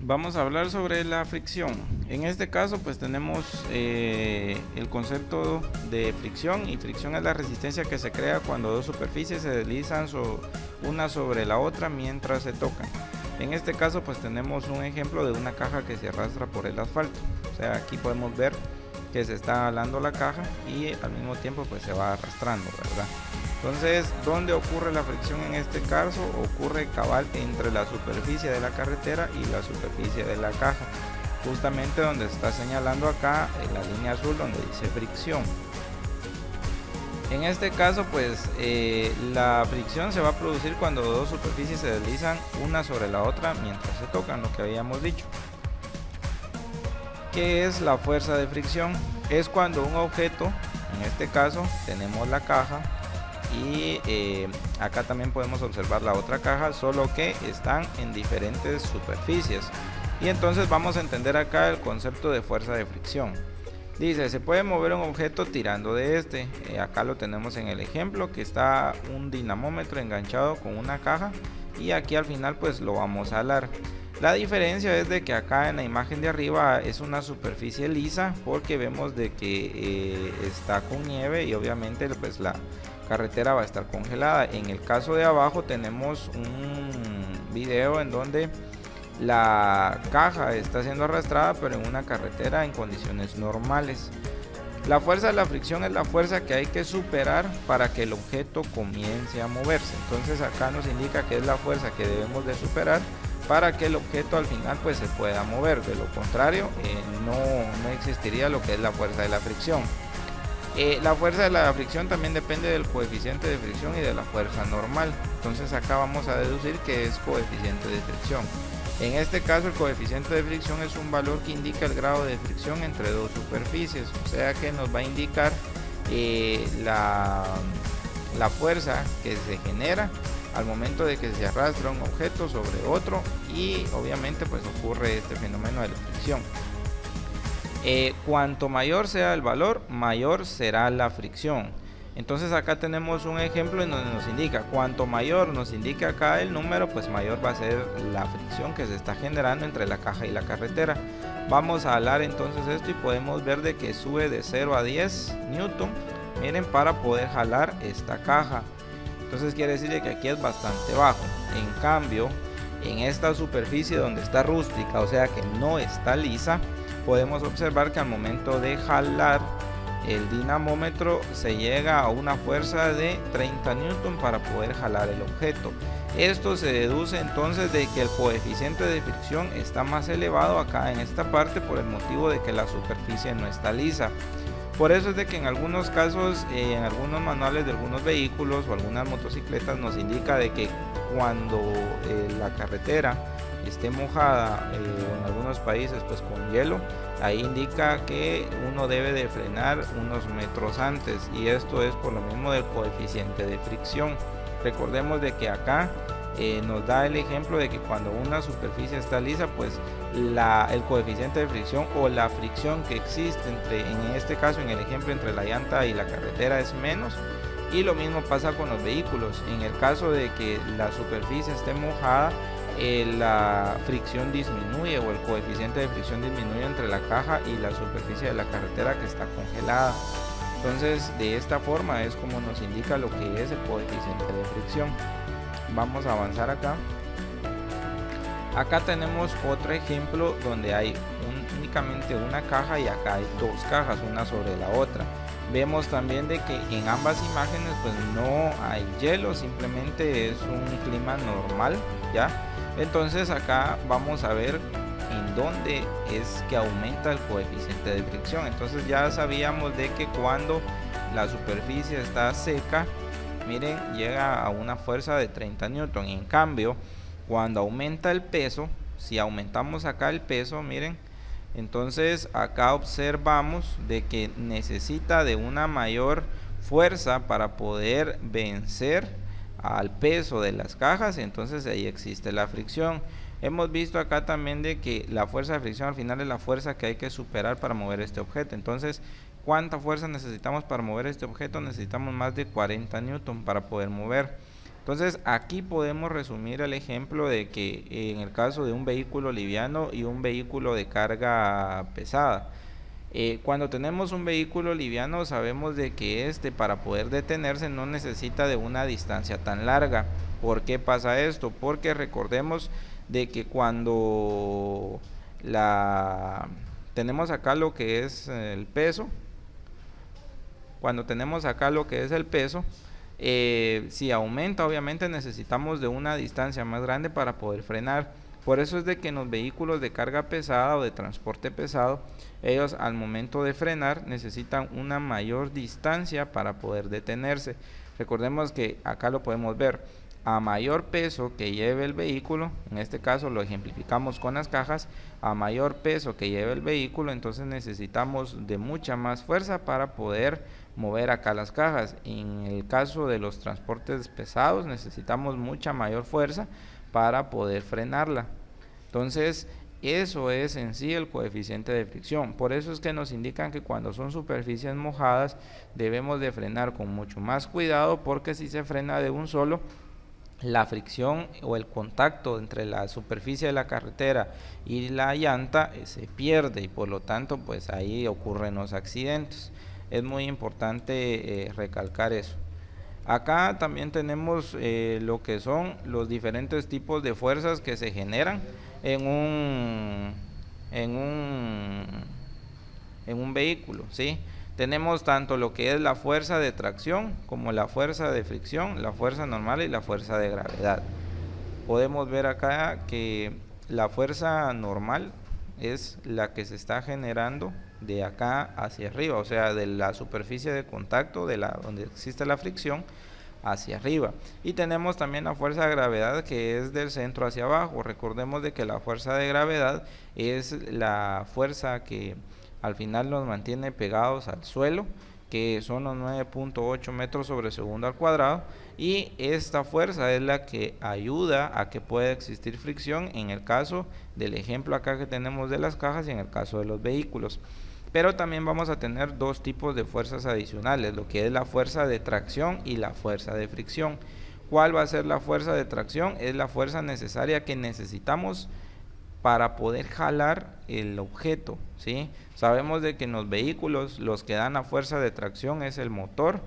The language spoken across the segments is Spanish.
Vamos a hablar sobre la fricción. En este caso pues tenemos el concepto de fricción, y fricción es la resistencia que se crea cuando dos superficies se deslizan una sobre la otra mientras se tocan. En este caso pues tenemos un ejemplo de una caja que se arrastra por el asfalto. O sea, aquí podemos ver que se está jalando la caja y al mismo tiempo pues se va arrastrando, ¿verdad? Entonces, ¿dónde ocurre la fricción en este caso? Ocurre cabal entre la superficie de la carretera y la superficie de la caja, justamente donde está señalando acá en la línea azul donde dice fricción. En este caso pues la fricción se va a producir cuando dos superficies se deslizan una sobre la otra mientras se tocan, lo que habíamos dicho. ¿Qué es la fuerza de fricción? Es cuando un objeto, en este caso tenemos la caja, y acá también podemos observar la otra caja, solo que están en diferentes superficies, y entonces vamos a entender acá el concepto de fuerza de fricción. Dice, se puede mover un objeto tirando de este. Acá lo tenemos en el ejemplo, que está un dinamómetro enganchado con una caja, y aquí al final pues lo vamos a jalar. La diferencia es de que acá en la imagen de arriba es una superficie lisa, porque vemos de que está con nieve y obviamente pues la carretera va a estar congelada. En el caso de abajo tenemos un video en donde la caja está siendo arrastrada pero en una carretera en condiciones normales. La fuerza de la fricción es la fuerza que hay que superar para que el objeto comience a moverse. Entonces acá nos indica que es la fuerza que debemos de superar para que el objeto al final pues se pueda mover. De lo contrario no existiría lo que es la fuerza de la fricción. La fuerza de la fricción también depende del coeficiente de fricción y de la fuerza normal. Entonces acá vamos a deducir que es coeficiente de fricción. En este caso el coeficiente de fricción es un valor que indica el grado de fricción entre dos superficies. O sea que nos va a indicar la fuerza que se genera al momento de que se arrastra un objeto sobre otro, y obviamente pues ocurre este fenómeno de la fricción. Cuanto mayor sea el valor, mayor será la fricción. Entonces acá tenemos un ejemplo en donde nos indica, cuanto mayor nos indica acá el número, pues mayor va a ser la fricción que se está generando entre la caja y la carretera. Vamos a jalar entonces esto y podemos ver de que sube de 0 a 10 newton, miren, para poder jalar esta caja. Entonces quiere decir que aquí es bastante bajo. En cambio, en esta superficie donde está rústica, o sea que no está lisa, podemos observar que al momento de jalar el dinamómetro se llega a una fuerza de 30 newton para poder jalar el objeto. Esto se deduce entonces de que el coeficiente de fricción está más elevado acá en esta parte por el motivo de que la superficie no está lisa. Por eso es de que en algunos casos, en algunos manuales de algunos vehículos o algunas motocicletas nos indica de que cuando la carretera esté mojada, o en algunos países pues con hielo, ahí indica que uno debe de frenar unos metros antes, y esto es por lo mismo del coeficiente de fricción. Recordemos de que acá nos da el ejemplo de que cuando una superficie está lisa, pues el coeficiente de fricción o la fricción que existe en este caso, en el ejemplo, entre la llanta y la carretera es menos. Y lo mismo pasa con los vehículos. En el caso de que la superficie esté mojada, la fricción disminuye, o el coeficiente de fricción disminuye entre la caja y la superficie de la carretera que está congelada. Entonces de esta forma es como nos indica lo que es el coeficiente de fricción. Vamos a avanzar acá. Acá tenemos otro ejemplo donde hay únicamente una caja, y acá hay dos cajas, una sobre la otra. Vemos también de que en ambas imágenes pues no hay hielo, simplemente es un clima normal, ¿ya? Entonces acá vamos a ver en dónde es que aumenta el coeficiente de fricción. Entonces ya sabíamos de que cuando la superficie está seca, miren, llega a una fuerza de 30 newton. En cambio, cuando aumenta el peso, si aumentamos acá el peso, miren, entonces acá observamos de que necesita de una mayor fuerza para poder vencer al peso de las cajas, entonces ahí existe la fricción. Hemos visto acá también de que la fuerza de fricción al final es la fuerza que hay que superar para mover este objeto. Entonces, ¿cuánta fuerza necesitamos para mover este objeto? Necesitamos más de 40 newton para poder mover. Entonces aquí podemos resumir el ejemplo de que en el caso de un vehículo liviano y un vehículo de carga pesada, cuando tenemos un vehículo liviano sabemos de que para poder detenerse no necesita de una distancia tan larga. ¿Por qué pasa esto? Porque recordemos de que cuando tenemos acá lo que es el peso, si aumenta obviamente necesitamos de una distancia más grande para poder frenar. Por eso es de que en los vehículos de carga pesada o de transporte pesado, ellos al momento de frenar necesitan una mayor distancia para poder detenerse. Recordemos que acá lo podemos ver, a mayor peso que lleve el vehículo, en este caso lo ejemplificamos con las cajas, a mayor peso que lleve el vehículo, entonces necesitamos de mucha más fuerza para poder mover acá las cajas. En el caso de los transportes pesados necesitamos mucha mayor fuerza para poder frenarla. Entonces eso es en sí el coeficiente de fricción. Por eso es que nos indican que cuando son superficies mojadas debemos de frenar con mucho más cuidado, porque si se frena de un solo, la fricción o el contacto entre la superficie de la carretera y la llanta se pierde, y por lo tanto pues ahí ocurren los accidentes. Es muy importante recalcar eso. Acá también tenemos lo que son los diferentes tipos de fuerzas que se generan en un vehículo, ¿sí? Tenemos tanto lo que es la fuerza de tracción como la fuerza de fricción, la fuerza normal y la fuerza de gravedad. Podemos ver acá que la fuerza normal es la que se está generando de acá hacia arriba, o sea, de la superficie de contacto donde existe la fricción hacia arriba. Y tenemos también la fuerza de gravedad, que es del centro hacia abajo. Recordemos de que la fuerza de gravedad es la fuerza que al final nos mantiene pegados al suelo, que son los 9.8 metros sobre segundo al cuadrado, y esta fuerza es la que ayuda a que pueda existir fricción en el caso del ejemplo acá que tenemos de las cajas y en el caso de los vehículos. Pero también vamos a tener dos tipos de fuerzas adicionales, lo que es la fuerza de tracción y la fuerza de fricción. ¿Cuál va a ser la fuerza de tracción? Es la fuerza necesaria que necesitamos para poder jalar el objeto, ¿sí? Sabemos de que en los vehículos los que dan la fuerza de tracción es el motor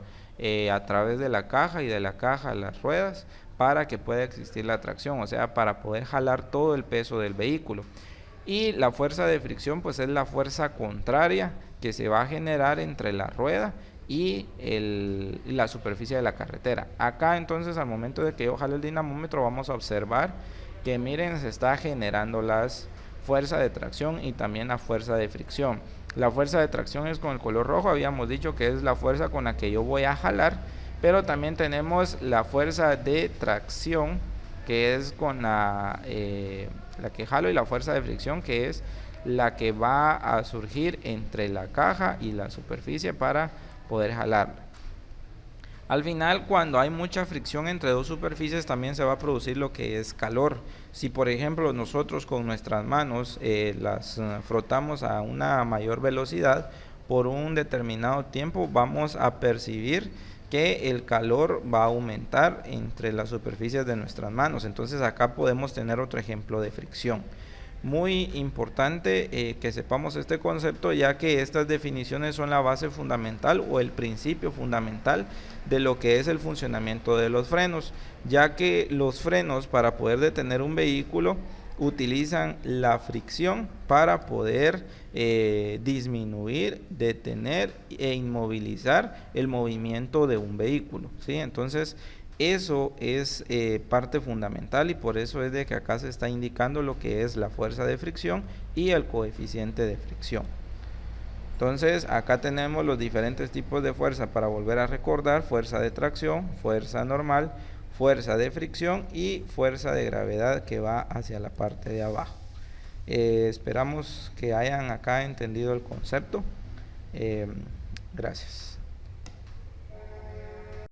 a través de la caja, y de la caja a las ruedas, para que pueda existir la tracción, o sea, para poder jalar todo el peso del vehículo. Y la fuerza de fricción pues es la fuerza contraria que se va a generar entre la rueda y la superficie de la carretera. Acá entonces al momento de que yo jale el dinamómetro vamos a observar que miren, se está generando las fuerza de tracción y también la fuerza de fricción. La fuerza de tracción es con el color rojo, habíamos dicho que es la fuerza con la que yo voy a jalar, pero también tenemos la fuerza de tracción, que es con la que jalo, y la fuerza de fricción, que es la que va a surgir entre la caja y la superficie para poder jalarla. Al final, cuando hay mucha fricción entre dos superficies, también se va a producir lo que es calor. Si por ejemplo nosotros con nuestras manos las frotamos a una mayor velocidad por un determinado tiempo, vamos a percibir que el calor va a aumentar entre las superficies de nuestras manos. Entonces acá podemos tener otro ejemplo de fricción. Muy importante que sepamos este concepto, ya que estas definiciones son la base fundamental o el principio fundamental de lo que es el funcionamiento de los frenos, ya que los frenos, para poder detener un vehículo, utilizan la fricción para poder disminuir, detener e inmovilizar el movimiento de un vehículo, ¿sí? Entonces eso es parte fundamental, y por eso es de que acá se está indicando lo que es la fuerza de fricción y el coeficiente de fricción. Entonces acá tenemos los diferentes tipos de fuerza para volver a recordar: fuerza de tracción, fuerza normal, fuerza de fricción y fuerza de gravedad que va hacia la parte de abajo. Esperamos que hayan acá entendido el concepto. Gracias.